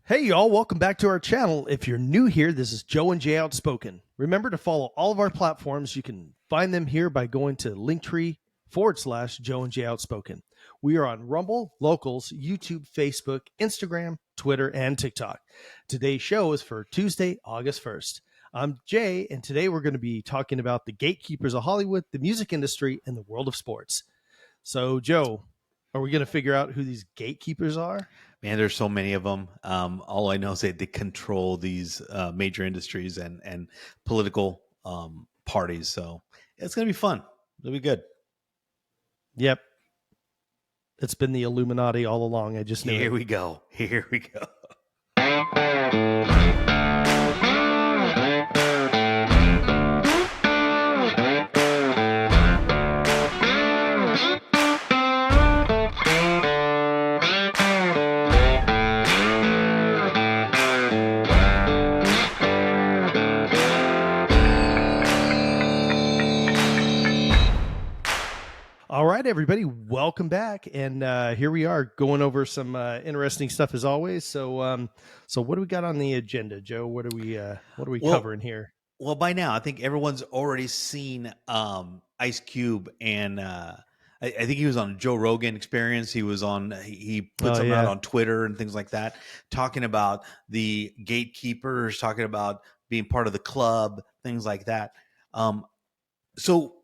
Hey y'all, welcome back to our channel. If you're new here, this is Joe and Jay Outspoken. Remember to follow all of our platforms. You can find them here by going to Linktree/Joe and Jay Outspoken. We are on Rumble, Locals, YouTube, Facebook, Instagram, Twitter, and TikTok. Today's show is for Tuesday, August 1st. I'm Jay, and today we're going to be talking about the gatekeepers of Hollywood, the music industry, and the world of sports. So, Joe, are we going to figure out who these gatekeepers are? Man, there's so many of them. All I know is that they control these major industries and political parties. So it's going to be fun. It'll be good. Yep. It's been the Illuminati all along. I just knew Here it. we go. Here we go. All right, everybody, welcome back, and here we are going over some interesting stuff as always. So what do we got on the agenda, Joe? What are we covering here? Well, by now, I think everyone's already seen Ice Cube, and I think he was on Joe Rogan Experience. He was on. He put something out on Twitter and things like that, talking about the gatekeepers, talking about being part of the club, things like that. So.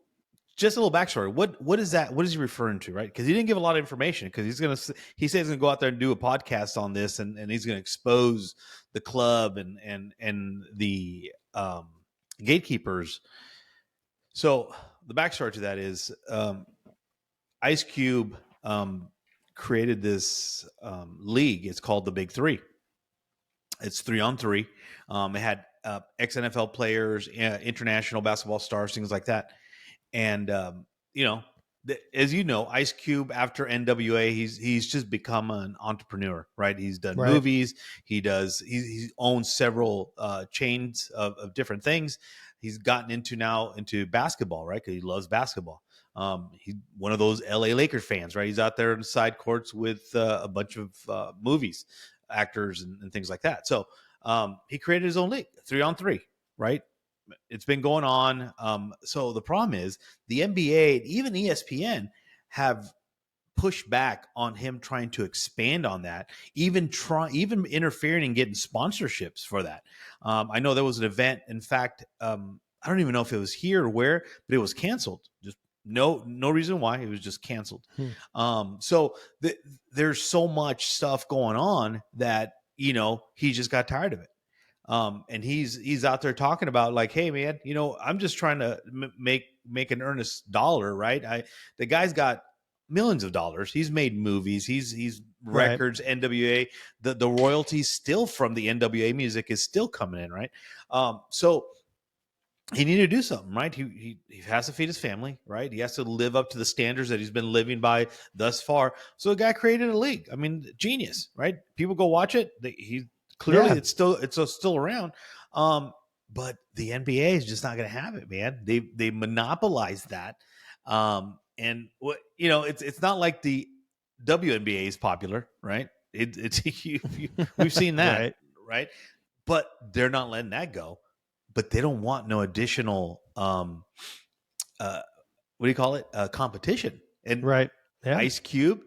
Just a little backstory. What is that? What is he referring to? Right? Because he didn't give a lot of information. Because he says he's going to go out there and do a podcast on this, and he's going to expose the club and the gatekeepers. So the backstory to that is Ice Cube created this league. It's called the Big Three. It's 3-on-3. It had ex NFL players, international basketball stars, things like that. And as you know, Ice Cube after NWA, he's just become an entrepreneur, right? He's done movies. He owns several chains of different things. He's gotten into basketball, right? Because he loves basketball. He's one of those LA Lakers fans, right? He's out there in the side courts with a bunch of movies, actors, and things like that. So he created his own league, 3-on-3, right? It's been going on. So the problem is the NBA, even ESPN, have pushed back on him trying to expand on that, even interfering and getting sponsorships for that. I know there was an event. In fact, I don't even know if it was here or where, but it was canceled. Just no reason why. It was just canceled. So there's so much stuff going on that he just got tired of it. And he's out there talking about like, hey man, I'm just trying to make an earnest dollar, right? The guy's got millions of dollars. He's made movies. He's records, right. NWA. The royalties still from the NWA music is still coming in, right? So he needed to do something, right? He has to feed his family, right? He has to live up to the standards that he's been living by thus far. So the guy created a league. I mean, genius, right? People go watch it. Clearly, it's still around, but the NBA is just not going to have it, man. They monopolize that, and what it's not like the WNBA is popular, right? We've seen that, right? But they're not letting that go. But they don't want no additional, what do you call it? Competition, and Ice Cube.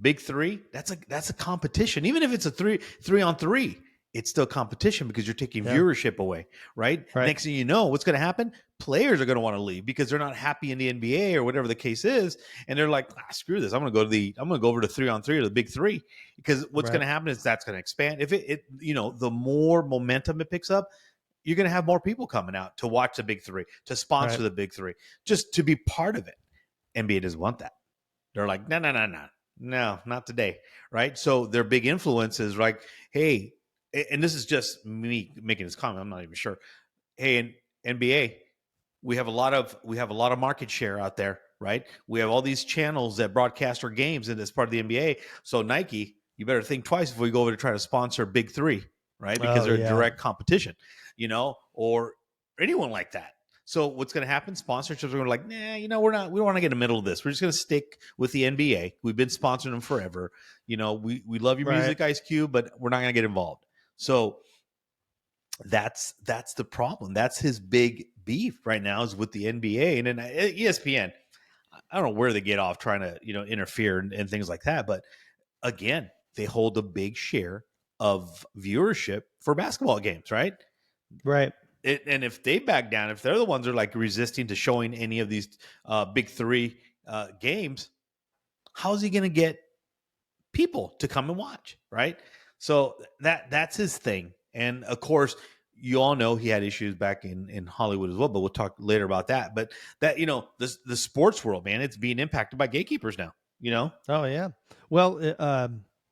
Big Three, that's a competition. Even if it's a 3-on-3, it's still competition because you're taking viewership away, right? Next thing you know, what's going to happen? Players are going to want to leave because they're not happy in the NBA or whatever the case is, and they're like, screw this. I'm going to go over to 3-on-3 or the Big Three because what's going to happen is that's going to expand. If the more momentum it picks up, you're going to have more people coming out to watch the Big Three, to sponsor the Big Three, just to be part of it. NBA doesn't want that. They're like, no, not today, right? So their big influence is like, hey, and this is just me making this comment. I'm not even sure. Hey, in NBA, we have a lot of market share out there, right? We have all these channels that broadcast our games, and as part of the NBA. So Nike, you better think twice before you go over to try to sponsor Big Three, right? Because they're direct competition, or anyone like that. So what's going to happen? Sponsorships are going to like, we don't want to get in the middle of this. We're just going to stick with the NBA. We've been sponsoring them forever. We love your music, Ice Cube, but we're not going to get involved. So that's the problem. That's his big beef right now is with the NBA and then ESPN. I don't know where they get off trying to interfere and things like that, but again, they hold a big share of viewership for basketball games, right? Right. And if they back down, if they're the ones that are like resisting to showing any of these big three games, how's he going to get people to come and watch, right? So that's his thing. And of course, you all know he had issues back in Hollywood as well, but we'll talk later about that. But that the sports world, man, it's being impacted by gatekeepers now. Oh yeah. Well,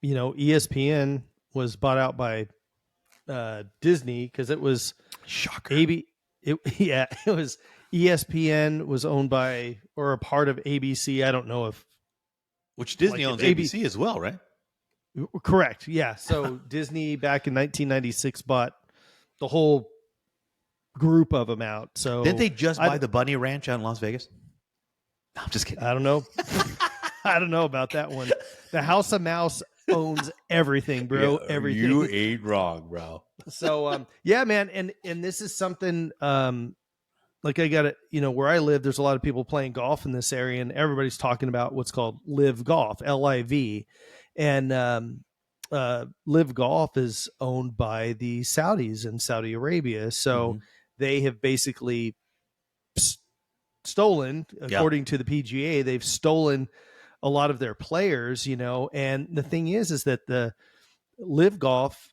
ESPN was bought out by Disney because it was Shocker. yeah, it was ESPN was owned by or a part of ABC. I don't know if which Disney owns ABC as well, right? Correct. Yeah. So Disney back in 1996 bought the whole group of them out. So didn't they just buy the Bunny Ranch out in Las Vegas? No, I'm just kidding. I don't know. I don't know about that one. The House of Mouse owns everything, bro. Yeah, everything. You ain't wrong, bro. So yeah, man, and this is something like I got it, where I live, there's a lot of people playing golf in this area, and everybody's talking about what's called Live Golf, LIV. And Live Golf is owned by the Saudis in Saudi Arabia. So they have basically stolen, according to the PGA, they've stolen a lot of their players, and the thing is that the Live Golf,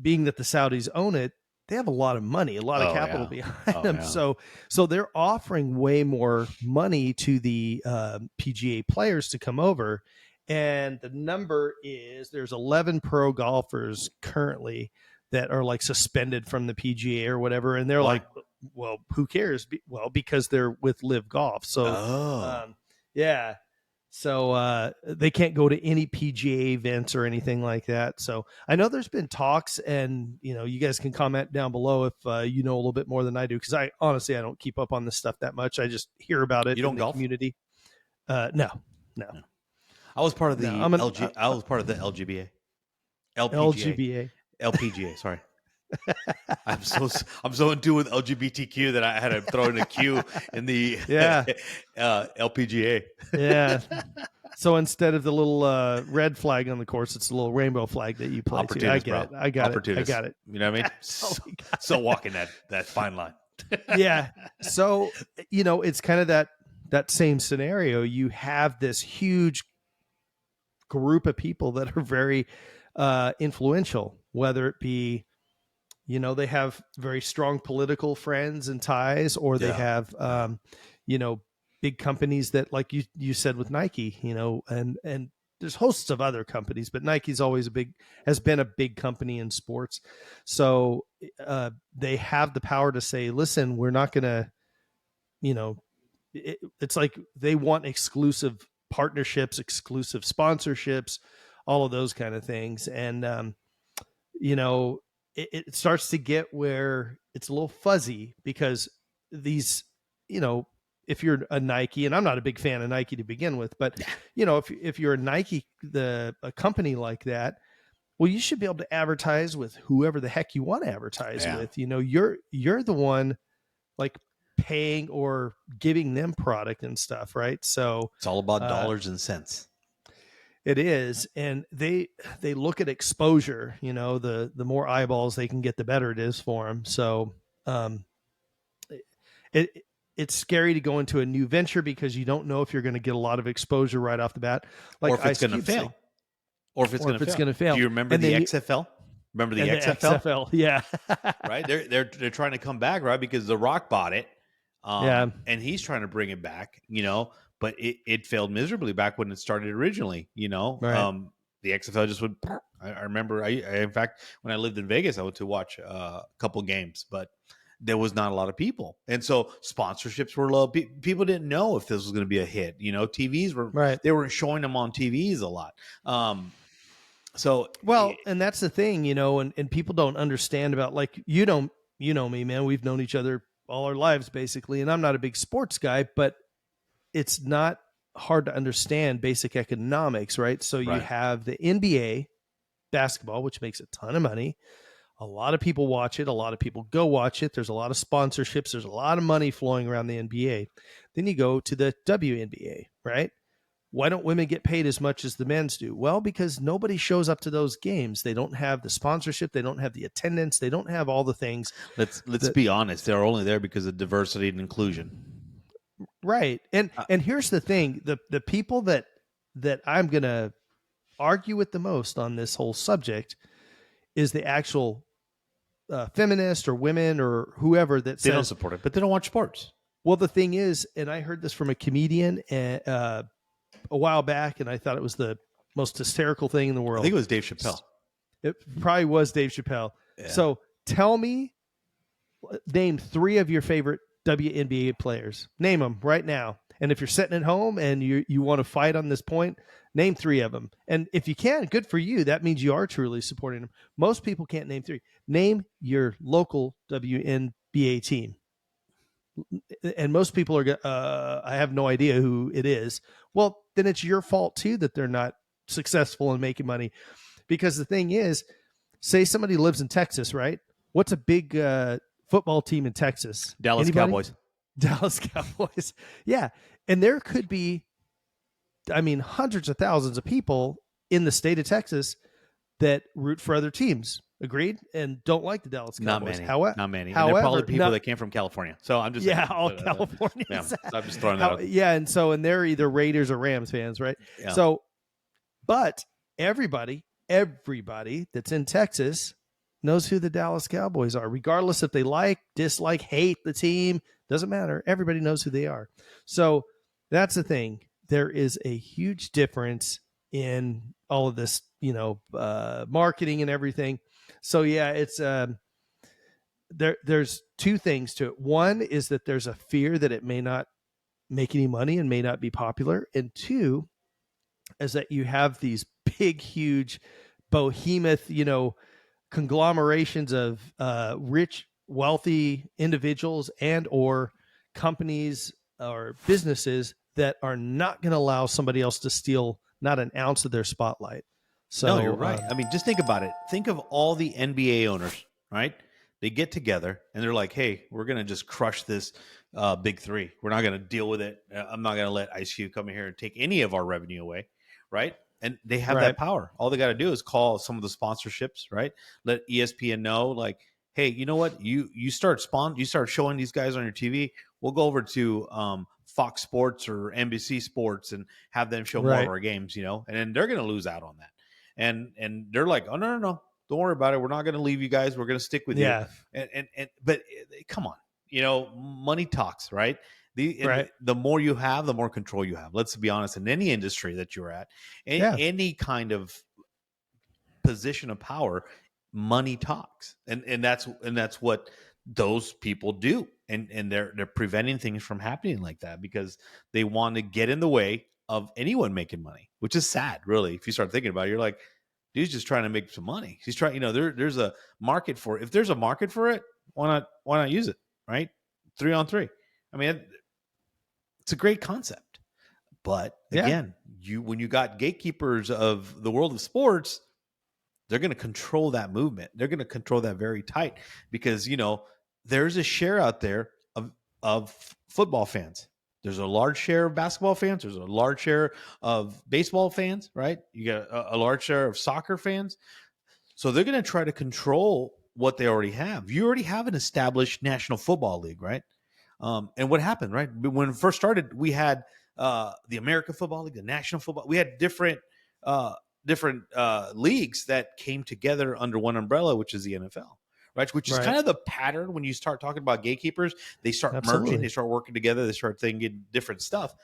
being that the Saudis own it, they have a lot of money, a lot of capital behind them. Yeah. So they're offering way more money to the PGA players to come over. And the number is there's 11 pro golfers currently that are like suspended from the PGA or whatever. And they're like, well, who cares? Well, because they're with Live Golf. So, yeah. So they can't go to any PGA events or anything like that. So I know there's been talks, and you guys can comment down below if you know a little bit more than I do, because I honestly I don't keep up on this stuff that much. I just hear about it in the community. No. I was part of the I was part of the LPGA. Sorry. I'm so in tune with LGBTQ that I had to throw in a Q in the LPGA. Yeah. So instead of the little red flag on the course, it's a little rainbow flag that you play. I get it. I got it. You know what I mean? So walking that fine line. Yeah. So it's kind of that same scenario. You have this huge group of people that are very influential, whether it be they have very strong political friends and ties, or they have big companies that, like you said with Nike, and there's hosts of other companies, but Nike's always has been a big company in sports. So they have the power to say, listen, we're not going to, it's like they want exclusive partnerships, exclusive sponsorships, all of those kind of things. And, it starts to get where it's a little fuzzy, because these, if you're a Nike, and I'm not a big fan of Nike to begin with, but if you're a Nike, a company like that, well, you should be able to advertise with whoever the heck you want to advertise with. You're the one like paying or giving them product and stuff, right? So it's all about dollars and cents. It is, and they look at exposure. The more eyeballs they can get, the better it is for them. So it's scary to go into a new venture, because you don't know if you're going to get a lot of exposure right off the bat, or if it's going to fail, or if it's going to fail. Do you remember the XFL? Remember the XFL? Yeah. Right. They're trying to come back, right? Because The Rock bought it. And he's trying to bring it back, but it failed miserably back when it started originally, Right. The XFL just would, I remember, in fact, when I lived in Vegas, I went to watch a couple games, but there was not a lot of people. And so sponsorships were low. People didn't know if this was going to be a hit, TVs were, they weren't showing them on TVs a lot. And that's the thing, and people don't understand about, like, me, man, we've known each other all our lives basically, and I'm not a big sports guy, but it's not hard to understand basic economics, right? So you have the NBA, basketball, which makes a ton of money. A lot of people watch it. A lot of people go watch it. There's a lot of sponsorships. There's a lot of money flowing around the NBA. Then you go to the WNBA, right? Why don't women get paid as much as the men's do? Well, because nobody shows up to those games. They don't have the sponsorship. They don't have the attendance. They don't have all the things. Let's be honest. They're only there because of diversity and inclusion. Right. And here's the thing. The people that I'm going to argue with the most on this whole subject is the actual feminist or women or whoever that They says, don't support it, but they don't watch sports. Well, the thing is, and I heard this from a comedian a while back, and I thought it was the most hysterical thing in the world. I think it was Dave Chappelle. It probably was Dave Chappelle. Yeah. So tell me, name 3 of your favorite WNBA players. Name them right now. And if you're sitting at home and you want to fight on this point, name 3 of them. And if you can, good for you. That means you are truly supporting them. Most people can't name 3. Name your local WNBA team. And most people are, I have no idea who it is. Well, then it's your fault too that they're not successful in making money. Because the thing is, say somebody lives in Texas, right? What's a big football team in Texas? Dallas Anybody? Cowboys. Dallas Cowboys. Yeah. And there could be, hundreds of thousands of people in the state of Texas that root for other teams. Agreed? And don't like the Dallas Cowboys. Not many. However, they're probably people that came from California. So I'm just saying, all California. So I'm just throwing that out. Yeah, and they're either Raiders or Rams fans, right? Yeah. So, but everybody that's in Texas knows who the Dallas Cowboys are, regardless if they like, dislike, hate the team. Doesn't matter. Everybody knows who they are. So that's the thing. There is a huge difference in all of this, marketing and everything. So yeah, it's there's 2 things to it. One is that there's a fear that it may not make any money and may not be popular. And 2 is that you have these big, huge behemoth, conglomerations of rich, wealthy individuals and or companies or businesses that are not going to allow somebody else to steal not an ounce of their spotlight. So, no, you're right. Just think about it. Think of all the NBA owners, right? They get together and they're like, hey, we're going to just crush this big 3. We're not going to deal with it. I'm not going to let Ice Cube come in here and take any of our revenue away, right? And they have that power. All they got to do is call some of the sponsorships, right? Let ESPN know, like, hey, you know what? You start showing these guys on your TV. We'll go over to Fox Sports or NBC Sports and have them show more of our games, and then they're going to lose out on that. And they're like, oh, no, don't worry about it. We're not going to leave you guys. We're going to stick with you. But come on, money talks, right? The more you have, the more control you have. Let's be honest. In any industry that you're at, any kind of position of power, money talks, and that's what those people do, and they're preventing things from happening like that because they want to get in the way of anyone making money, which is sad, really. If you start thinking about it, you're like, dude's just trying to make some money. He's trying, there's a market for it. If there's a market for it, why not use it, right? 3-on-3. It's a great concept. But again, when you got gatekeepers of the world of sports, they're going to control that movement. They're going to control that very tight because, there's a share out there of football fans. There's a large share of basketball fans. There's a large share of baseball fans, right? You got a large share of soccer fans. So they're going to try to control what they already have. You already have an established National Football League, right? And what happened, right? When it first started, we had the American Football League, the National Football. We had different leagues that came together under one umbrella, which is the NFL. Right, which is kind of the pattern when you start talking about gatekeepers. They start merging, they start working together, they start thinking different stuff.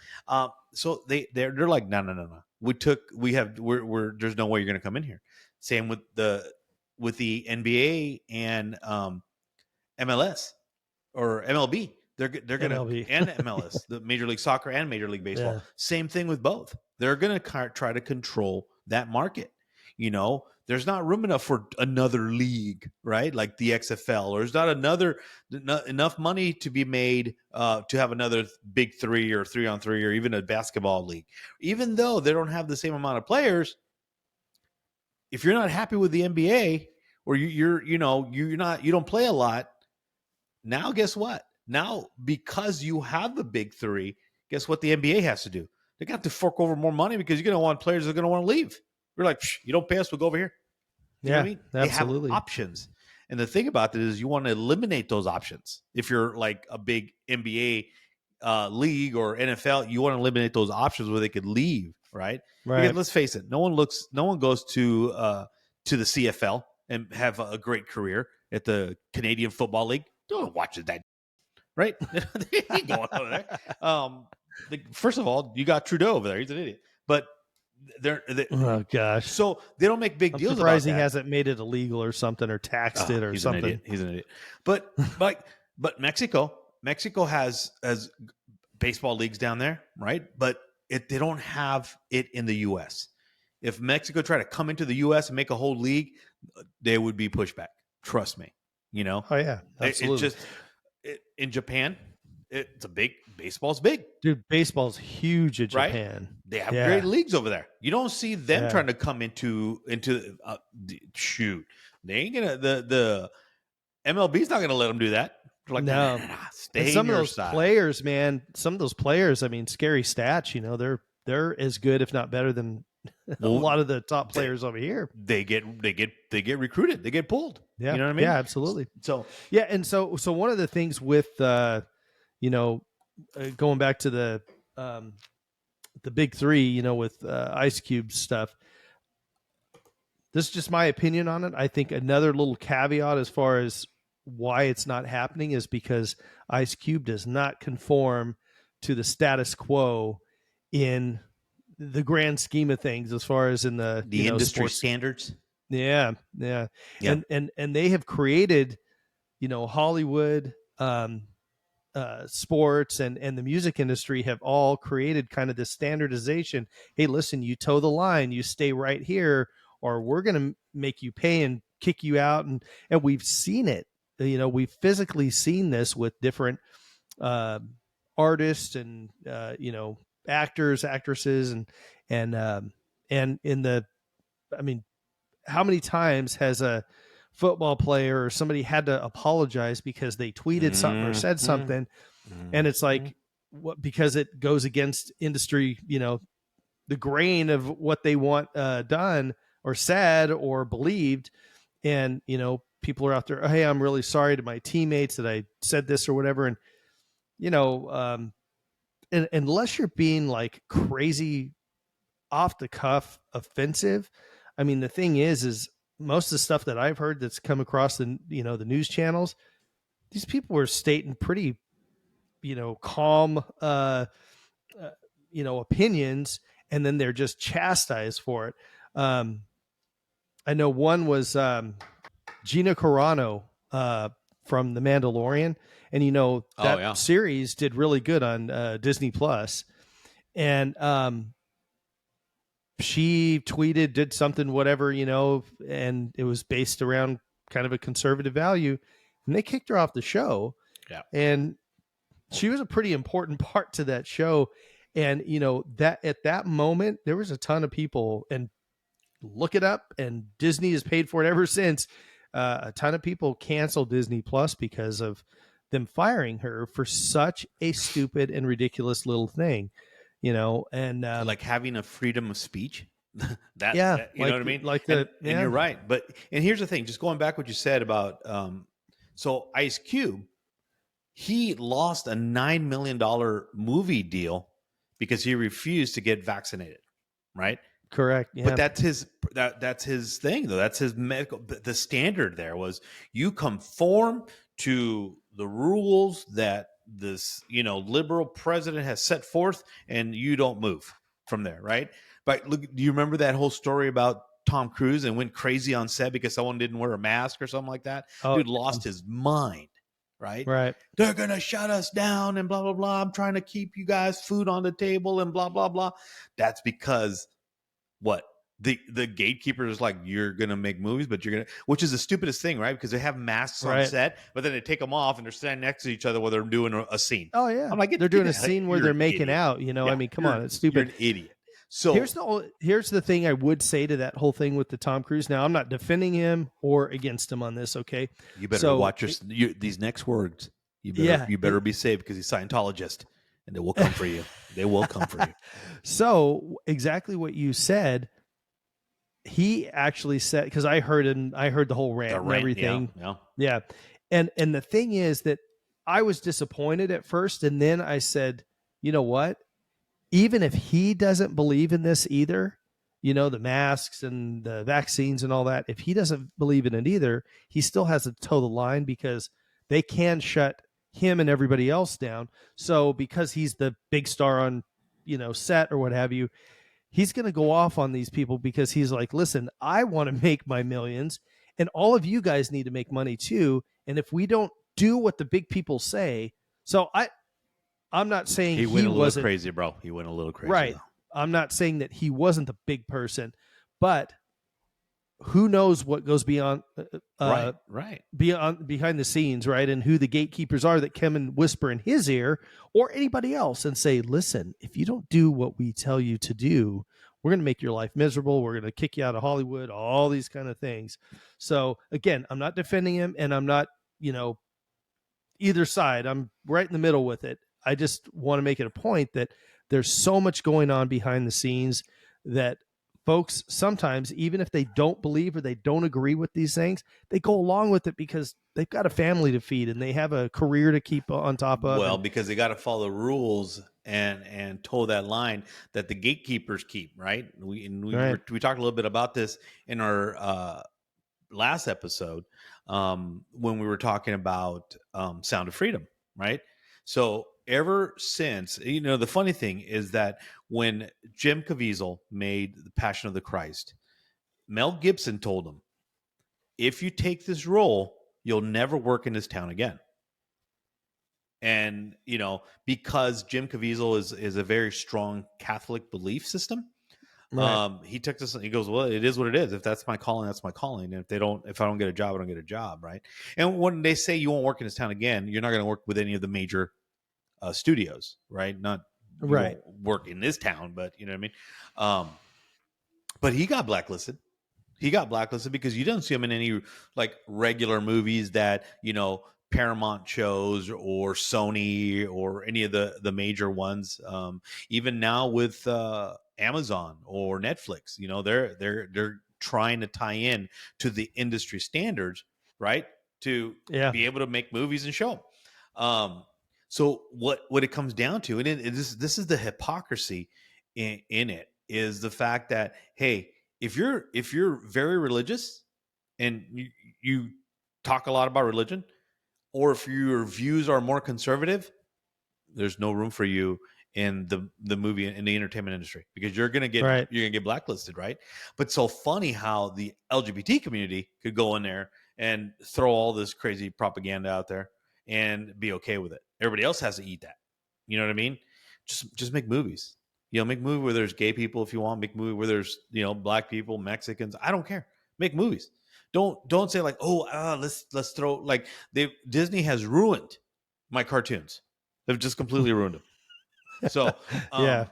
So they're like, no. We're there's no way you're going to come in here. Same with the NBA and MLS or MLB. They're going to and MLS, the Major League Soccer and Major League Baseball. Yeah. Same thing with both. They're going to try to control that market. There's not room enough for another league, right? Like the XFL, or there's not enough money to be made to have another big 3 or 3-on-3 or even a basketball league. Even though they don't have the same amount of players, if you're not happy with the NBA, or you don't play a lot, now guess what? Now, because you have the big three, guess what the NBA has to do? They got to fork over more money because you're going to want players that are going to want to leave. You're like, you don't pay us, we'll go over here. You know what I mean? They have absolutely. options. And the thing about it is you want to eliminate those options. If you're like a big NBA league or NFL, you want to eliminate those options where they could leave, right? Right. Because let's face it, no one goes to the CFL and have a great career at the Canadian Football League. Don't watch that, right? They ain't going over there. First of all, you got Trudeau over there. He's an idiot. But oh gosh, so they don't make big deals about surprised he that. hasn't made it illegal or something, or taxed it or he's something. An idiot. He's an idiot. But Mexico has baseball leagues down there, right? But they don't have it in the U.S. If Mexico tried to come into the U.S. and make a whole league, there would be pushback. Trust me. You know? Oh yeah, absolutely. In Japan, baseball's big. Dude, baseball's huge in Japan. Right? They have great leagues over there. You don't see them trying to come into shoot. They ain't gonna the MLB's not gonna let them do that. They're like, no. Stay and some of those side. players, man. Some of those players, I mean, scary stats. You know, they're as good, if not better, than a lot of the top players over here. They get recruited. They get pulled. Yeah, you know what I mean. Yeah, absolutely. So yeah, and so one of the things with going back to the big three, you know, with Ice Cube stuff. This is just my opinion on it. I think another little caveat as far as why it's not happening is because Ice Cube does not conform to the status quo in the grand scheme of things, as far as in the industry sports standards. Yeah. And they have created, Hollywood, sports and the music industry have all created kind of this standardization. Hey, listen, you toe the line, you stay right here, or we're going to make you pay and kick you out. And we've seen it. We've physically seen this with different artists and actors, actresses, and in the, I mean, how many times has a football player or somebody had to apologize because they tweeted something or said something, and it's like, what, because it goes against industry, the grain of what they want done or said or believed, and people are out there, hey, I'm really sorry to my teammates that I said this or whatever, and and unless you're being like crazy off the cuff offensive, I mean, the thing is most of the stuff that I've heard that's come across the the news channels, these people were stating pretty calm opinions, and then they're just chastised for it. I know one was Gina Carano from The Mandalorian, and that series did really good on Disney Plus, and she tweeted, did something, whatever, and it was based around kind of a conservative value, and they kicked her off the show. Yeah. And she was a pretty important part to that show. And, that at that moment, there was a ton of people, and look it up, and Disney has paid for it ever since. A ton of people canceled Disney Plus because of them firing her for such a stupid and ridiculous little thing. And like having a freedom of speech. You like, know what I mean? And you're right. And here's the thing, just going back what you said about, so Ice Cube, he lost a $9 million movie deal because he refused to get vaccinated. Right. Correct. Yeah. But that's his thing though. That's his medical, the standard there was you conform to the rules that this liberal president has set forth, and you don't move from there, right? But look, do you remember that whole story about Tom Cruise and went crazy on set because someone didn't wear a mask or something like that? Dude lost his mind, right? They're gonna shut us down and blah blah blah. I'm trying to keep you guys food on the table and blah blah blah. That's because what? The gatekeeper is like, you're going to make movies, but you're going to, which is the stupidest thing, right? Because they have masks on set, but then they take them off and they're standing next to each other while they're doing a scene. Oh, yeah. I'm like, they're doing a scene where they're making out, I mean, come on, it's stupid. You're an idiot. So Here's the thing I would say to that whole thing with the Tom Cruise. Now, I'm not defending him or against him on this. Okay, you better so watch these next words. yeah, You better be safe because he's Scientologist, and they will come for you. They will come for you. so exactly what you said. He actually said, because I heard the whole rant The and rant, yeah, everything. yeah. Yeah, and the thing is that I was disappointed at first, and then I said, you know what? Even if he doesn't believe in this either, the masks and the vaccines and all that, if he doesn't believe in it either, he still has to toe the line because they can shut him and everybody else down. So because he's the big star on, set or what have you, he's going to go off on these people because he's like, listen, I want to make my millions and all of you guys need to make money too. And if we don't do what the big people say, so I'm not saying He went he a little wasn't crazy, bro. He went a little crazy right. though. I'm not saying that he wasn't a big person, but who knows what goes Right, right. behind the scenes, right? And who the gatekeepers are that come and whisper in his ear or anybody else and say, listen, if you don't do what we tell you to do, we're going to make your life miserable. We're going to kick you out of Hollywood, all these kind of things. So again, I'm not defending him and I'm not, either side. I'm right in the middle with it. I just want to make it a point that there's so much going on behind the scenes that folks sometimes, even if they don't believe or they don't agree with these things, they go along with it because they've got a family to feed and they have a career to keep on top of. Well, And because they got to follow the rules and toe that line that the gatekeepers keep, right? right, We talked a little bit about this in our last episode when we were talking about Sound of Freedom, right? So ever since, the funny thing is that when Jim Caviezel made The Passion of the Christ, Mel Gibson told him, if you take this role, you'll never work in this town again. And because Jim Caviezel is a very strong Catholic belief system, right, he took this. He goes, well, it is what it is. If that's my calling, that's my calling. And if I don't get a job, I don't get a job, right? And when they say you won't work in this town again, you're not going to work with any of the major studios, right? Not you right. won't work in this town, but you know what I mean. But he got blacklisted. He got blacklisted because you don't see him in any like regular movies that Paramount shows or Sony or any of the major ones. Even now with Amazon or Netflix, they're trying to tie in to the industry standards, right? To Yeah, be able to make movies and show 'em. So what it comes down to, and this is the hypocrisy in it, is the fact that, hey, if you're very religious and you talk a lot about religion, or if your views are more conservative, there's no room for you in the movie in the entertainment industry because right. you're gonna get blacklisted, right? But so funny how the LGBT community could go in there and throw all this crazy propaganda out there and be okay with it. Everybody else has to eat that. You know what I mean? Just make movies. Make a movie where there's gay people if you want. Make a movie where there's black people, Mexicans. I don't care. Make movies. Don't say like, oh, let's throw like Disney has ruined my cartoons. They've just completely ruined them. So, Yeah,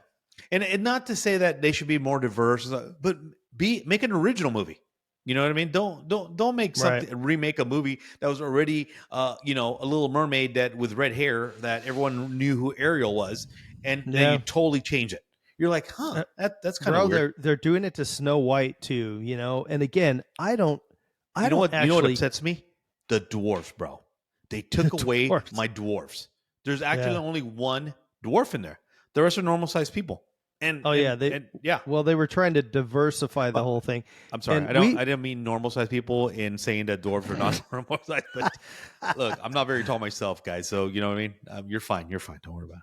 and not to say that they should be more diverse, but make an original movie. You know what I mean? Don't make right. something remake a movie that was already a Little Mermaid that with red hair that everyone knew who Ariel was, and then you Yeah. totally change it. You're like, huh? That's kind of Bro, weird. they're doing it to Snow White too, And again, I You know don't what? You know what actually upsets me? The dwarfs, bro. They took the away dwarfs. my dwarfs. There's actually Yeah. only one dwarf in there. The rest are normal sized people. And Oh yeah, and and yeah. they were trying to diversify the Well, whole thing. I'm sorry. And we I didn't mean normal sized people in saying that dwarves are not normal sized. But look, I'm not very tall myself, guys. So you know what I mean. You're fine. You're fine. Don't worry about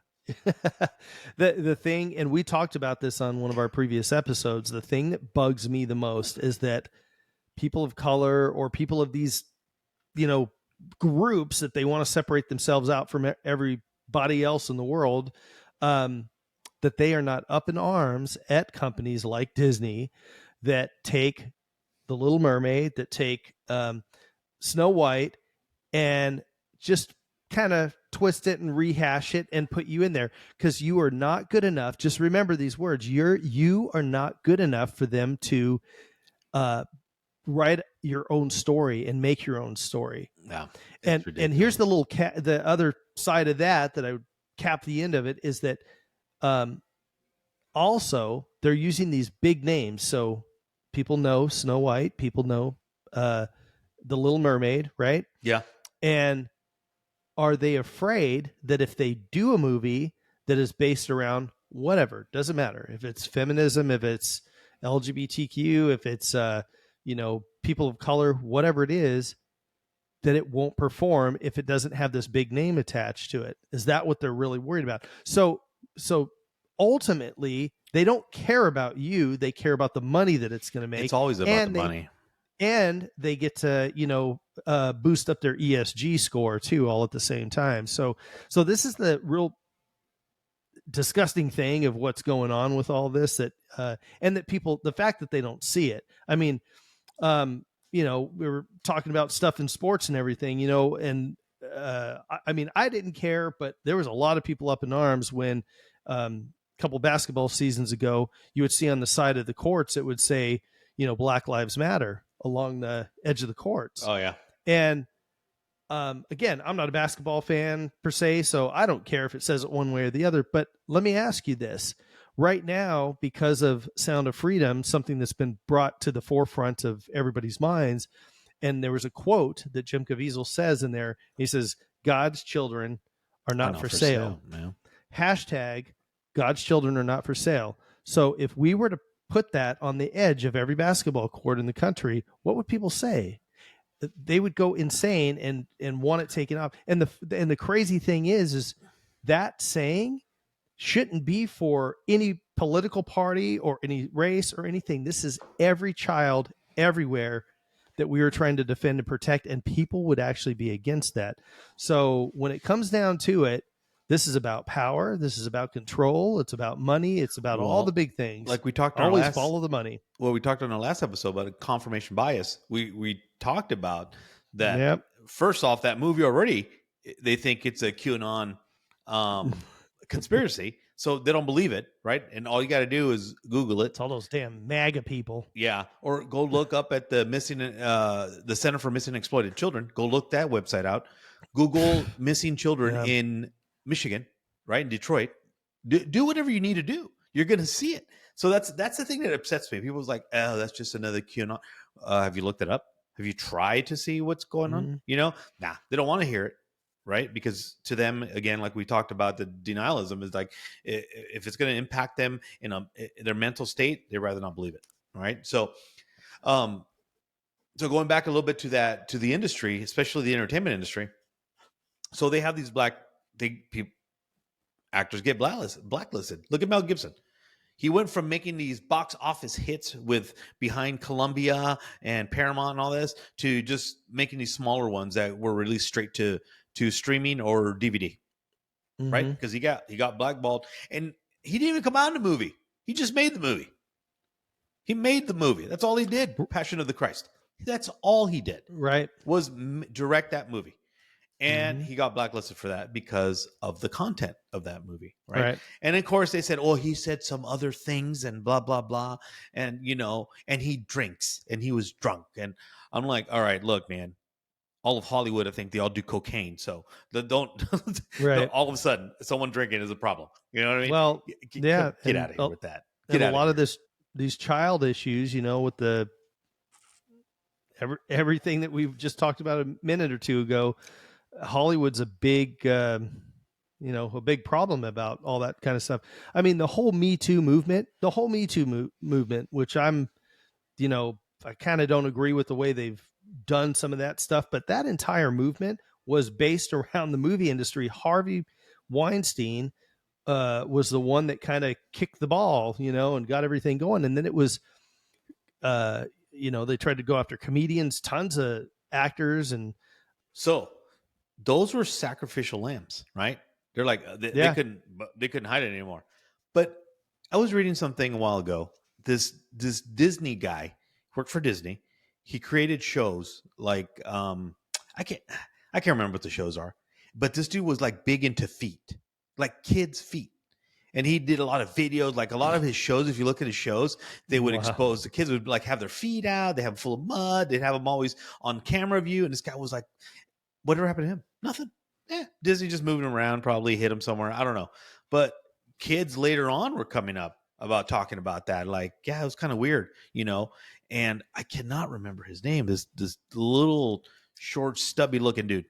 the thing, and we talked about this on one of our previous episodes, the thing that bugs me the most is that people of color or people of these, you know, groups that they want to separate themselves out from everybody else in the world, that they are not up in arms at companies like Disney that take the Little Mermaid, that take Snow White, and just kind of twist it and rehash it and put you in there because you are not good enough. Just remember these words. You are not good enough for them to write your own story and make your own story. Yeah, and it's ridiculous. here's the little the other side of that I would cap the end of it is that also they're using these big names. So people know Snow White, people know the Little Mermaid, right? Yeah. And are they afraid that if they do a movie that is based around whatever, doesn't matter if it's feminism, if it's LGBTQ, if it's people of color, whatever it is, that it won't perform if it doesn't have this big name attached to it? Is that what they're really worried about? So ultimately, they don't care about you. They care about the money that it's going to make. It's always about the money. And they get to, boost up their ESG score too, all at the same time. So this is the real disgusting thing of what's going on with all this, that and that people, the fact that they don't see it. I mean, we were talking about stuff in sports and everything, and I mean, I didn't care, but there was a lot of people up in arms when a couple basketball seasons ago, you would see on the side of the courts, it would say, Black Lives Matter along the edge of the courts. Oh yeah. And again, I'm not a basketball fan per se, so I don't care if it says it one way or the other. But let me ask you this. Right now, because of Sound of Freedom, something that's been brought to the forefront of everybody's minds, and there was a quote that Jim Caviezel says in there. He says, God's children are not for sale. Hashtag God's children are not for sale. So if we were to put that on the edge of every basketball court in the country, what would people say? They would go insane and want it taken off. And the crazy thing is that saying shouldn't be for any political party or any race or anything. This is every child everywhere that we are trying to defend and protect, and people would actually be against that. So when it comes down to it, this is about power. This is about control. It's about money. It's about all the big things. Like we talked always follow the money. Well, we talked on our last episode about confirmation bias. We talked about that. Yep. First off, that movie already, they think it's a QAnon conspiracy, so they don't believe it, right? And all you got to do is Google it. It's all those damn MAGA people. Yeah, or go look up at the the Center for Missing and Exploited Children. Go look that website out. Google missing children in Michigan, right, in Detroit. Do whatever you need to do. You're going to see it. So that's the thing that upsets me. People's like, oh, that's just another QAnon. Have you looked it up? Have you tried to see what's going on? Nah, they don't want to hear it, right? Because to them, again, like we talked about, the denialism is like, if it's going to impact them in their mental state, they'd rather not believe it, right? So, so going back a little bit to the industry, especially the entertainment industry. So they have these actors get blacklisted. Look at Mel Gibson. He went from making these box office hits with Behind Columbia and Paramount and all this to just making these smaller ones that were released straight to streaming or DVD, right? Because he got blackballed, and he didn't even come out in the movie. He just made the movie. He made the movie. That's all he did. Passion of the Christ. That's all he did. Right. Was direct that movie. And he got blacklisted for that because of the content of that movie, right? And of course they said, oh, he said some other things and blah, blah, blah. And, and he drinks and he was drunk. And I'm like, all right, look, man, all of Hollywood, I think they all do cocaine. So don't all of a sudden someone drinking is a problem. You know what I mean? Well, get out of here with that. Get a lot of these child issues, with the everything that we've just talked about a minute or two ago. Hollywood's a big, a big problem about all that kind of stuff. I mean, the whole Me Too movement, which I'm, I kind of don't agree with the way they've done some of that stuff, but that entire movement was based around the movie industry. Harvey Weinstein was the one that kind of kicked the ball, and got everything going. And then it was, they tried to go after comedians, tons of actors. And so those were sacrificial lambs, right? They're like, they couldn't hide it anymore. But I was reading something a while ago. This Disney guy worked for Disney. He created shows like, I can't remember what the shows are. But this dude was like big into feet, like kids' feet. And he did a lot of videos, like a lot of his shows. If you look at his shows, they would Wow. expose the kids would like have their feet out. They have them full of mud. They'd have them always on camera view. And this guy was like, whatever happened to him? Nothing. Disney just moving around, probably hit him somewhere. I don't know. But kids later on were coming up about talking about that. Like, yeah, it was kind of weird, you know. And I cannot remember his name. This little short, stubby looking dude.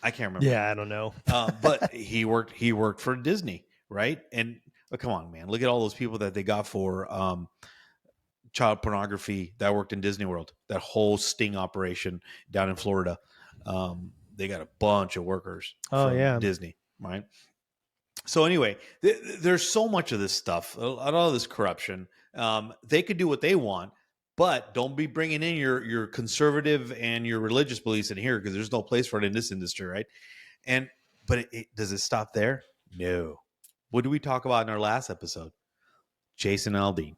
I can't remember. Yeah, I don't know. But he worked for Disney, right? And come on, man, look at all those people that they got for child pornography that worked in Disney World. That whole sting operation down in Florida. They got a bunch of workers from Disney, right? So anyway, there's so much of this stuff, a lot of this corruption. They could do what they want, but don't be bringing in your conservative and your religious beliefs in here, because there's no place for it in this industry, right? But does it stop there? No. What did we talk about in our last episode? Jason Aldean,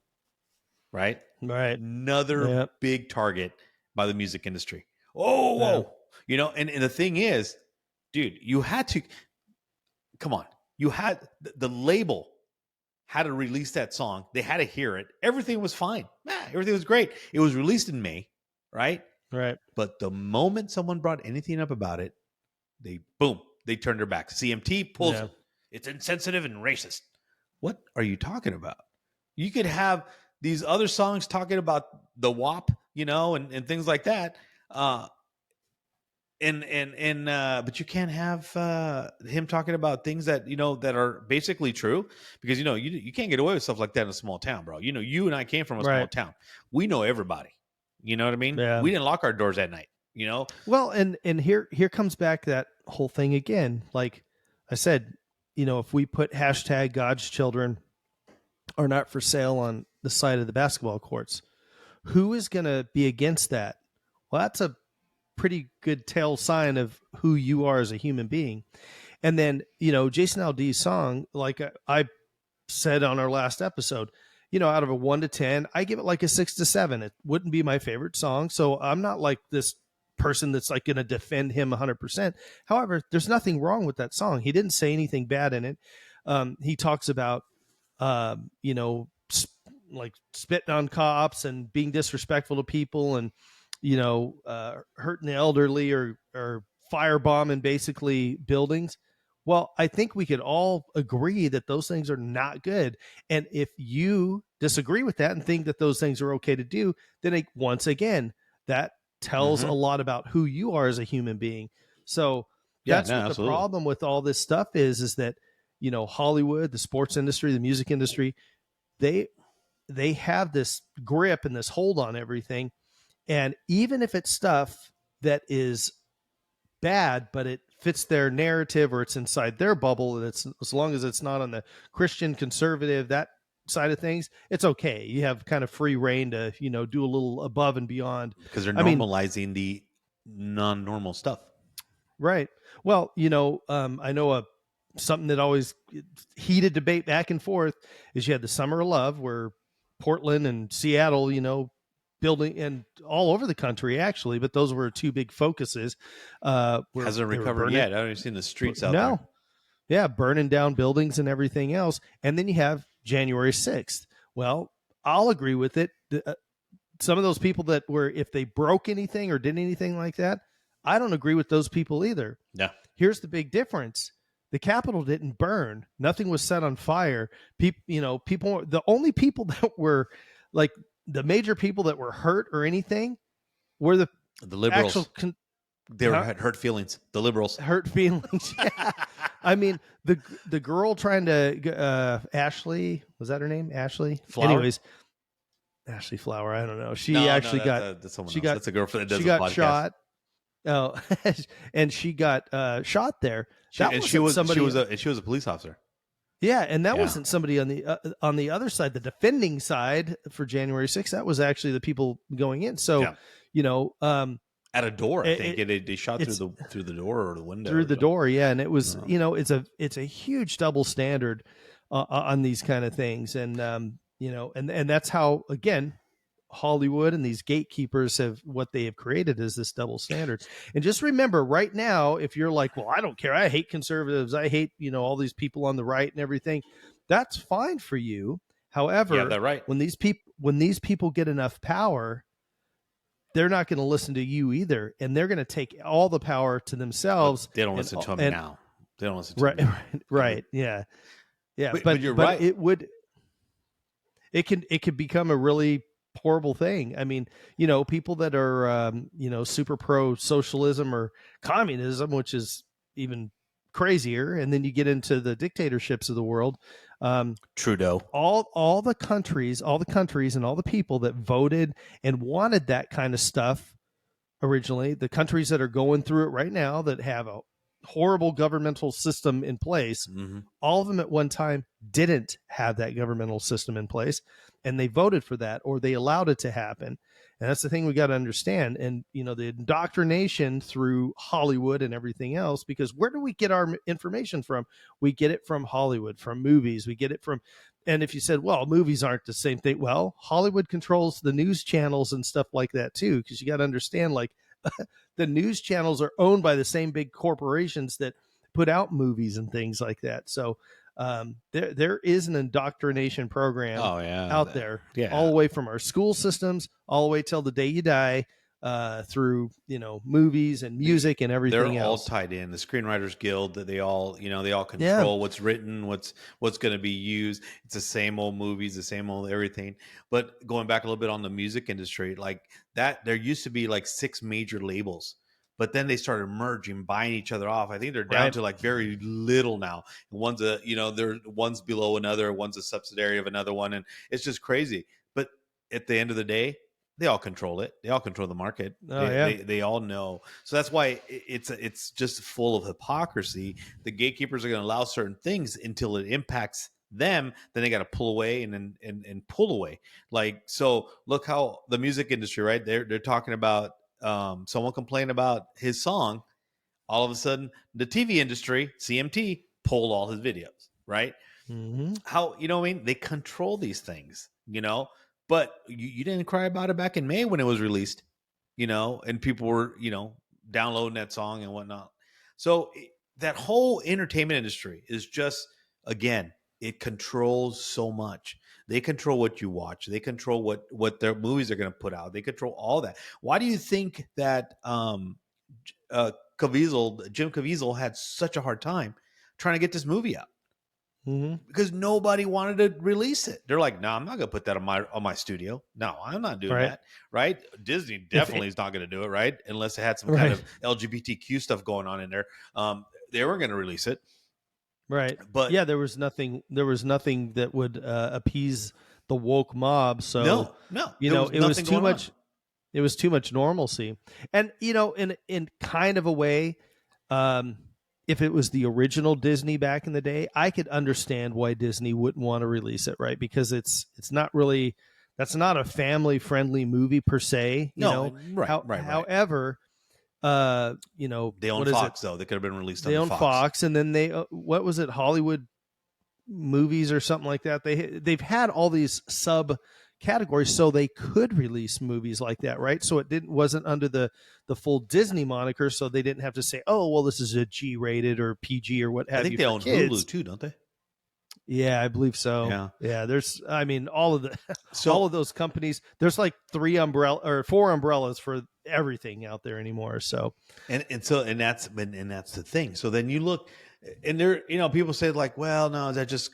right? Right. Another big target by the music industry. Oh, whoa. Yeah. You know, and the thing is, dude, you had to, come on. You had, the label had to release that song. They had to hear it. Everything was fine. Everything was great. It was released in May, right? Right. But the moment someone brought anything up about it, they turned their back. CMT pulls it. It's insensitive and racist. What are you talking about? You could have these other songs talking about the WAP, you know, and things like that. But you can't have him talking about things that, you know, that are basically true, because, you know, you can't get away with stuff like that in a small town, bro. You know, you and I came from a small town. We know everybody. You know what I mean? Yeah. We didn't lock our doors at night, you know? Well, and here comes back that whole thing again. Like I said, you know, if we put hashtag God's children are not for sale on the side of the basketball courts, who is going to be against that? Well, that's a pretty good tell sign of who you are as a human being. And then, you know, Jason Aldean's song, like I said on our last episode, you know, out of a 1 to 10, I give it like a 6 to 7. It wouldn't be my favorite song. So I'm not like this person that's like going to defend him 100%. However, there's nothing wrong with that song. He didn't say anything bad in it. He talks about, you know, like spitting on cops and being disrespectful to people, and, you know, hurting the elderly, or firebombing basically buildings. Well, I think we could all agree that those things are not good. And if you disagree with that and think that those things are okay to do, then once again, that tells a lot about who you are as a human being. So that's what the problem with all this stuff is that, you know, Hollywood, the sports industry, the music industry, they have this grip and this hold on everything. And even if it's stuff that is bad, but it fits their narrative or it's inside their bubble, and it's, as long as it's not on the Christian conservative, that side of things, it's okay. You have kind of free reign to, you know, do a little above and beyond, because they're normalizing the non-normal stuff. Right. Well, you know, I know something that always heated debate back and forth is you had the Summer of Love, where Portland and Seattle, you know, building, and all over the country actually, but those were two big focuses. Hasn't recovered yet. I haven't seen the streets out there. Yeah, burning down buildings and everything else. And then you have January 6th. Well, I'll agree with it. Some of those people that were, if they broke anything or did anything like that, I don't agree with those people either. Yeah. Here's the big difference. The Capitol didn't burn. Nothing was set on fire. People, the only people that were like the major people that were hurt or anything were the liberals. They had hurt feelings. The liberals. Hurt feelings. Yeah. I mean, the girl trying to, Ashley, was that her name? Ashley? Flower? Anyways, Ashley Flower. I don't know. She that's someone else. That's a girl that does she a got podcast. Shot. Oh, and she got shot there. She was a police officer. Yeah, and that wasn't somebody on the other side, the defending side for January 6th. That was actually the people going in. So, you know, at a door, I think they shot through the door or the window. Through the door, yeah, and it was you know, it's a huge double standard on these kind of things, and you know, and that's how, again, Hollywood and these gatekeepers have what they have created is this double standard. And just remember right now, if you're like, well, I don't care, I hate conservatives, I hate, all these people on the right and everything, that's fine for you. You have However, that right. when these people get enough power, they're not going to listen to you either, and they're going to take all the power to But themselves. they don't listen to him And now. They don't listen to him right, now. right, yeah, yeah. But you're But right. it could become a really horrible thing. I mean, people that are super pro socialism or communism, which is even crazier, and then you get into the dictatorships of the world. Trudeau. All the countries, and all the people that voted and wanted that kind of stuff originally, the countries that are going through it right now that have a horrible governmental system in place, Mm-hmm. all of them at one time didn't have that governmental system in place, and they voted for that or they allowed it to happen. And that's the thing we got to understand. And the indoctrination through Hollywood and everything else, because where do we get our information from? We get it from Hollywood, from movies, we get it from. And if you said, well, movies aren't the same thing, well, Hollywood controls the news channels and stuff like that too, because you got to understand, like, the news channels are owned by the same big corporations that put out movies and things like that. So there is an indoctrination program Oh yeah, out there, all yeah. the way from our school systems, all the way till the day you die, through movies and music and They're everything all else. tied in. The Screenwriters Guild, that they all Yeah, control what's written, what's going to be used. It's the same old movies, the same old everything. But going back a little bit on the music industry, like that, there used to be like 6 major labels, but then they started merging, buying each other off. I think they're down right. to like very little now. One's one's below another, one's a subsidiary of another one, and it's just crazy. But at the end of the day, they all control it. They all control the market. Oh They yeah. they, they all know. So that's why it's just full of hypocrisy. The gatekeepers are going to allow certain things until it impacts them. Then they got to pull away and pull away. Like, so look how the music industry, right? They're talking about someone complained about his song. All of a sudden, the TV industry, CMT, pulled all his videos, right? Mm-hmm. How, what I mean? They control these things, but you didn't cry about it back in May when it was released, and people were, downloading that song and whatnot. So that whole entertainment industry is just, again, it controls so much. They control what you watch. They control what their movies are going to put out. They control all that. Why do you think that Jim Caviezel had such a hard time trying to get this movie out? Mm-hmm. Because nobody wanted to release it. They're like, no, I'm not going to put that on my studio. No, I'm not doing Right. that. Right? Disney If definitely is not going to do it. Right? Unless it had some kind right. of LGBTQ stuff going on in there. They weren't going to release it. Right. But Yeah, there was nothing that would appease the woke mob. So, no, there was it was nothing too going on. much. It was too much normalcy. And in kind of a way, if it was the original Disney back in the day, I could understand why Disney wouldn't want to release it, right? Because it's not really, that's not a family friendly movie per se. No, right. However, They own what is it? Fox, though. They could have been released They under own Fox. Fox, and then they what was it? Hollywood movies or something like that. They've had all these sub categories, so they could release movies like that, right? So it wasn't under the full Disney moniker, so they didn't have to say, oh, well, this is a G rated or PG or what I have think you they for own kids. Hulu too, don't they? Yeah, I believe so. Yeah. Yeah, there's, I mean, all of the all So of those companies. There's like 4 umbrellas for everything out there anymore. So and that's the thing. So then you look, and there, people say like, well, no, is that just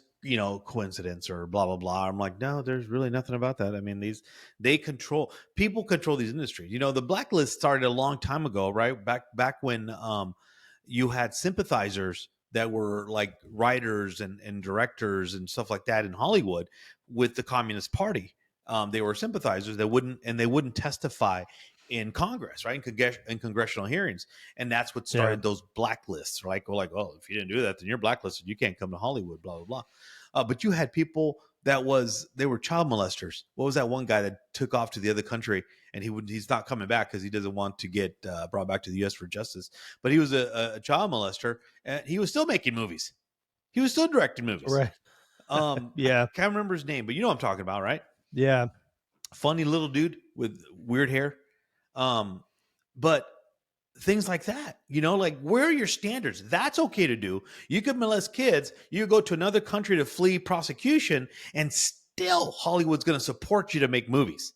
coincidence or blah blah blah. I'm like, no, there's really nothing about that. I mean, people control these industries. The blacklist started a long time ago, right? Back when you had sympathizers that were like writers and directors and stuff like that in Hollywood with the Communist Party. They were sympathizers that wouldn't testify in Congress, right? In congressional hearings. And that's what yeah, started those blacklists, right? Go like, oh, if you didn't do that, then you're blacklisted. You can't come to Hollywood, blah, blah, blah. But you had people they were child molesters. What was that one guy that took off to the other country and he's not coming back because he doesn't want to get brought back to the U.S. for justice. But he was a child molester and he was still making movies. He was still directing movies. right. I Yeah, can't remember his name, but you know what I'm talking about, right? yeah. funny little dude with weird hair. But things like that, like where are your standards? That's okay to do. You could molest kids. You go to another country to flee prosecution, and still Hollywood's going to support you to make movies.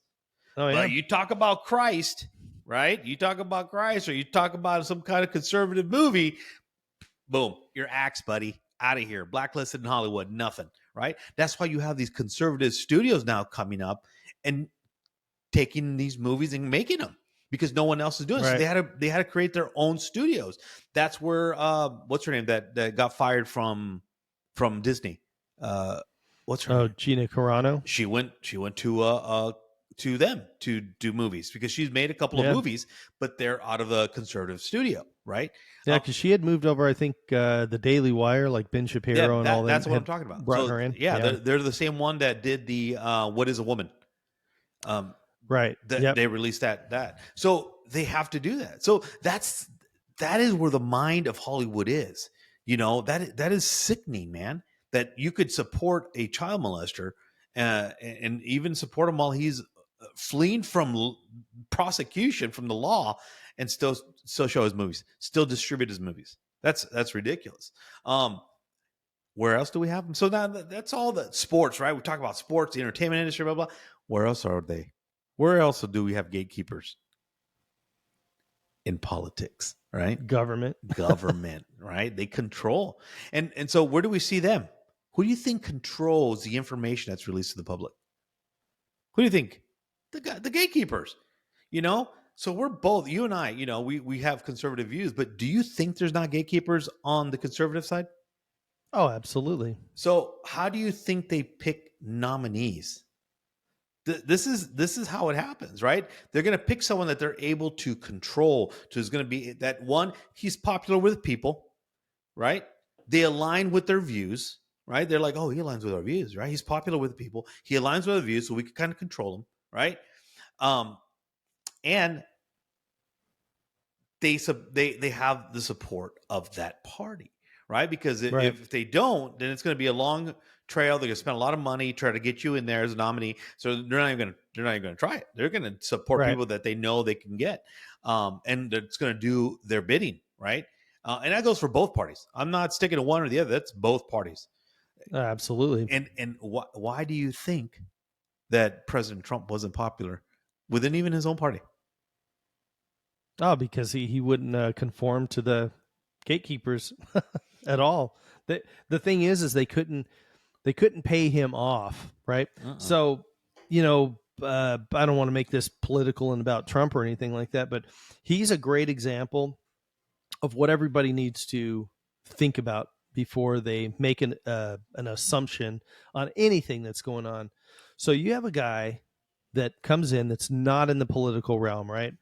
Oh yeah. But you talk about Christ, right? You talk about Christ, or you talk about some kind of conservative movie. Boom, you're axed, buddy. Out of here. Blacklisted in Hollywood. Nothing, right? That's why you have these conservative studios now coming up and taking these movies and making them, because no one else is doing it. Right. So they had to create their own studios. That's where what's her name that got fired from Disney? What's her name? Gina Carano. She went to them to do movies, because she's made a couple of movies, but they're out of the conservative studio, right? Yeah, because she had moved over, I think, the Daily Wire, like Ben Shapiro and all that. That's what I'm talking about. Brought her in. Yeah, they're the same one that did the What Is a Woman? Right. They released that. So they have to do that. So that is where the mind of Hollywood is. That is sickening, man. That you could support a child molester and even support him while he's fleeing from prosecution from the law, and still show his movies, still distribute his movies. That's ridiculous. Where else do we have them? So now that's all the sports, right? We talk about sports, the entertainment industry, blah, blah. Where else are they? Where else do we have gatekeepers? In politics, right? Government, right? They control. And so where do we see them? Who do you think controls the information that's released to the public? Who do you think? The gatekeepers, So we're both, you and I, we have conservative views, but do you think there's not gatekeepers on the conservative side? Oh, absolutely. So how do you think they pick nominees? This is how it happens, right? They're going to pick someone that they're able to control. So it's going to be that one, he's popular with people, right? They align with their views, right? They're like, oh, he aligns with our views, right? He's popular with people. He aligns with our views, so we can kind of control him, right? And they have the support of that party, right? Because if they don't, then it's going to be a long trail. They're going to spend a lot of money trying to get you in there as a nominee. So they're not even going to try it. They're going to support people that they know they can get, and it's going to do their bidding, right? And that goes for both parties. I'm not sticking to one or the other. That's both parties. Absolutely. And why do you think that President Trump wasn't popular within even his own party? Oh, because he wouldn't conform to the gatekeepers at all. The thing is they couldn't pay him off, right? So, I don't want to make this political and about Trump or anything like that, but he's a great example of what everybody needs to think about before they make an assumption on anything that's going on. So you have a guy that comes in that's not in the political realm, right?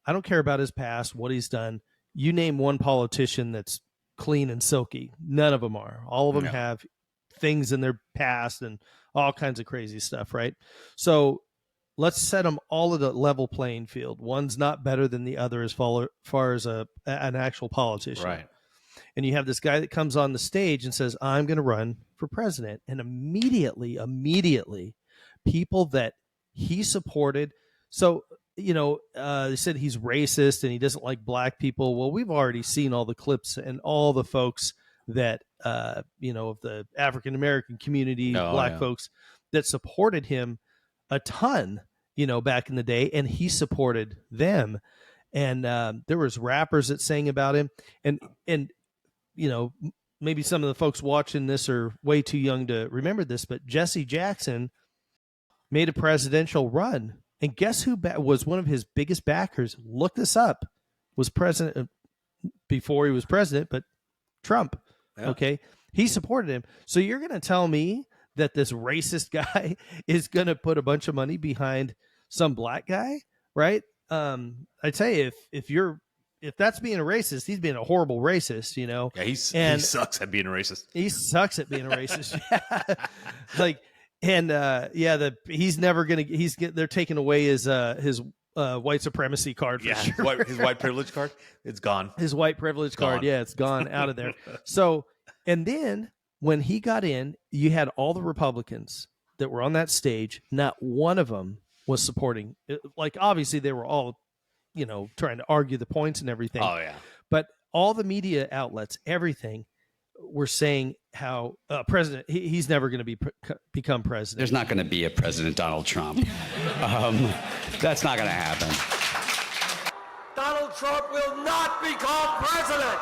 I don't care about his past, what he's done. You name one politician that's clean and silky. None of them are. All of them have things in their past and all kinds of crazy stuff, right? So let's set them all at a level playing field. One's not better than the other as far as an actual politician. Right. And you have this guy that comes on the stage and says, I'm going to run for president. And immediately, people that he supported. So, they said he's racist and he doesn't like black people. Well, we've already seen all the clips and all the folks that, of the African-American community, black folks that supported him a ton, back in the day. And he supported them. And there was rappers that sang about him. And maybe some of the folks watching this are way too young to remember this, but Jesse Jackson made a presidential run. And guess who was one of his biggest backers? Look this up. Was president before he was president, but Trump. Yeah. Okay. He supported him. So you're going to tell me that this racist guy is going to put a bunch of money behind some black guy, right? I tell you, if that's being a racist, he's being a horrible racist, Yeah, he sucks at being a racist. He sucks at being a racist. He's never gonna. They're taking away his white supremacy card. For sure. His white privilege card. It's gone. His white privilege card. Yeah, it's gone out of there. So, and then when he got in, you had all the Republicans that were on that stage. Not one of them was supporting. Like, obviously, they were all, trying to argue the points and everything. Oh yeah. But all the media outlets, everything, were saying how president, he's never going to become president. There's not going to be a President Donald Trump. That's not going to happen. Donald Trump will not become president.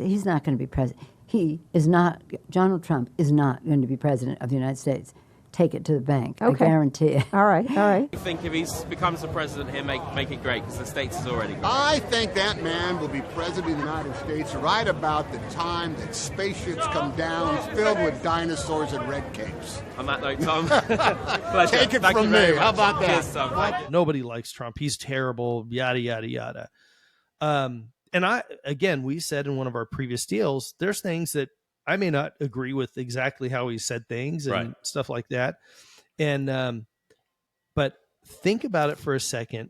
He's not going to be president. He is not, Donald Trump is not going to be president of the United States. Take it to the bank. Okay. I guarantee it. All right, all right. I think if he becomes the president, he'll make it great, because the States is already great. I think that man will be president of the United States right about the time that spaceships come down filled with dinosaurs and red capes. On that note, Tom, pleasure. Take it Thank from you very me. How much. about that? Cheers, Tom. Thank you. Nobody likes Trump. He's terrible, yada, yada, yada. And we said in one of our previous deals, there's things that I may not agree with exactly how he said things and stuff like that. And, but think about it for a second,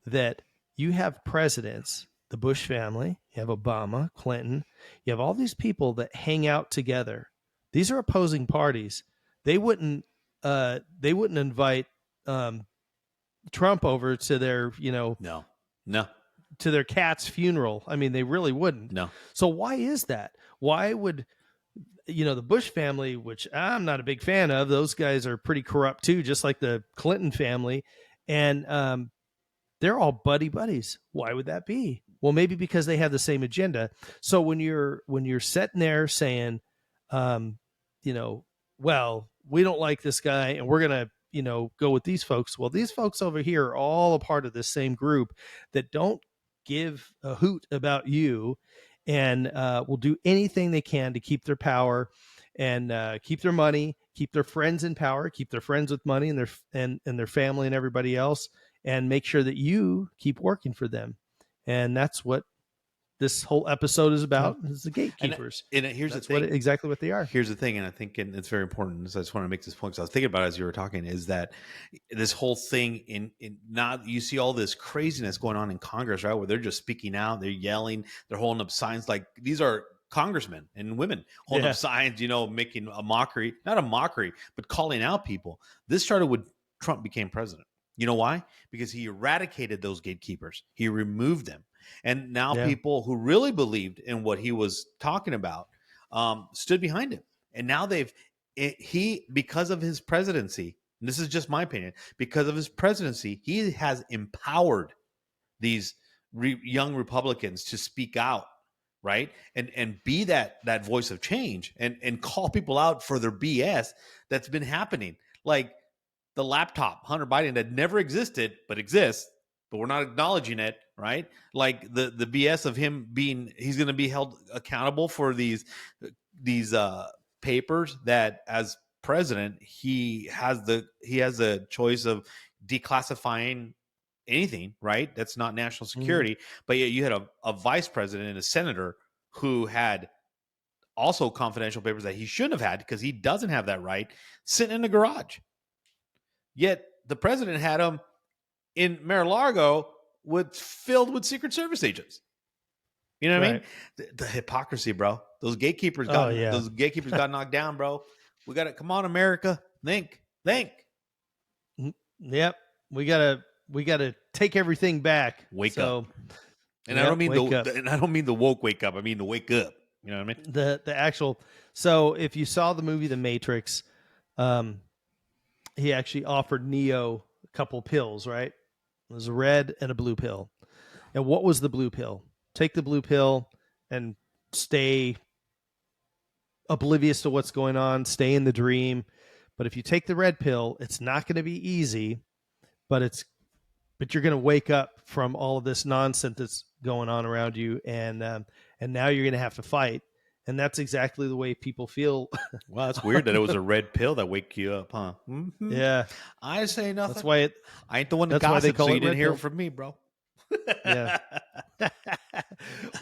that you have presidents, the Bush family, you have Obama, Clinton, you have all these people that hang out together. These are opposing parties. They wouldn't invite, Trump over to their, No. to their cat's funeral. I mean, they really wouldn't. No. So why is that? Why would, the Bush family, which I'm not a big fan of, those guys are pretty corrupt too, just like the Clinton family. And they're all buddies. Why would that be? Well, maybe because they have the same agenda. So when you're sitting there saying, well, we don't like this guy and we're going to, go with these folks. Well, these folks over here are all a part of this same group that don't give a hoot about you, and will do anything they can to keep their power and keep their money, keep their friends in power, keep their friends with money and their family and everybody else, and make sure that you keep working for them. And that's what this whole episode is about, is the gatekeepers. And here's that's the thing. exactly what they are. Here's the thing, and I think it's very important. So I just want to make this point, because I was thinking about it as you were talking, is that this whole thing in not, you see all this craziness going on in Congress, right? Where they're just speaking out, they're yelling, they're holding up signs. Like, these are congressmen and women holding up signs, making a mockery, not a mockery, but calling out people. This started when Trump became president. You know why? Because he eradicated those gatekeepers. He removed them. And now people who really believed in what he was talking about stood behind him. And now because of his presidency, and this is just my opinion, because of his presidency, he has empowered these young Republicans to speak out, right? And be that voice of change and call people out for their BS that's been happening. Like the laptop, Hunter Biden, that never existed, but exists, but we're not acknowledging it, right? Like the BS of him he's going to be held accountable for these papers that, as president, he has the choice of declassifying anything, right? That's not national security. But yet you had a vice president and a senator who had also confidential papers that he shouldn't have had, because he doesn't have that right, sitting in the garage. Yet the president had them in Mar-a-Lago filled with Secret Service agents. You know what I mean? The hypocrisy, bro. Those gatekeepers got knocked down, bro. We got to come on, America. Think. Yep. We gotta take everything back. Wake up. And I don't mean the woke wake up. I mean the wake up. You know what I mean? The actual. So if you saw the movie The Matrix, he actually offered Neo a couple pills, right? It was a red and a blue pill. And what was the blue pill? Take the blue pill and stay oblivious to what's going on, stay in the dream. But if you take the red pill, it's not going to be easy, but you're going to wake up from all of this nonsense that's going on around you, and now you're going to have to fight. And that's exactly the way people feel. Well, that's weird that it was a red pill that wake you up, huh? Mm-hmm. Yeah. I say nothing. That's why I ain't the one that gossip, so you didn't hear it from me, bro. Yeah.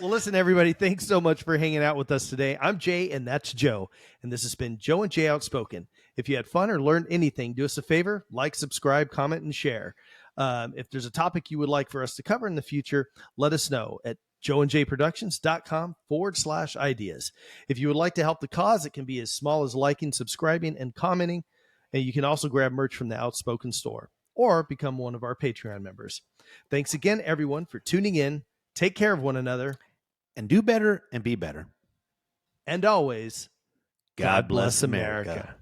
Well, listen, everybody, thanks so much for hanging out with us today. I'm Jay, and that's Joe. And this has been Joe and Jay Outspoken. If you had fun or learned anything, do us a favor, like, subscribe, comment, and share. If there's a topic you would like for us to cover in the future, let us know at joeandjproductions.com/ideas. If you would like to help the cause, it can be as small as liking, subscribing, and commenting. And you can also grab merch from the Outspoken store or become one of our Patreon members. Thanks again, everyone, for tuning in. Take care of one another. And do better and be better. And always, God bless America.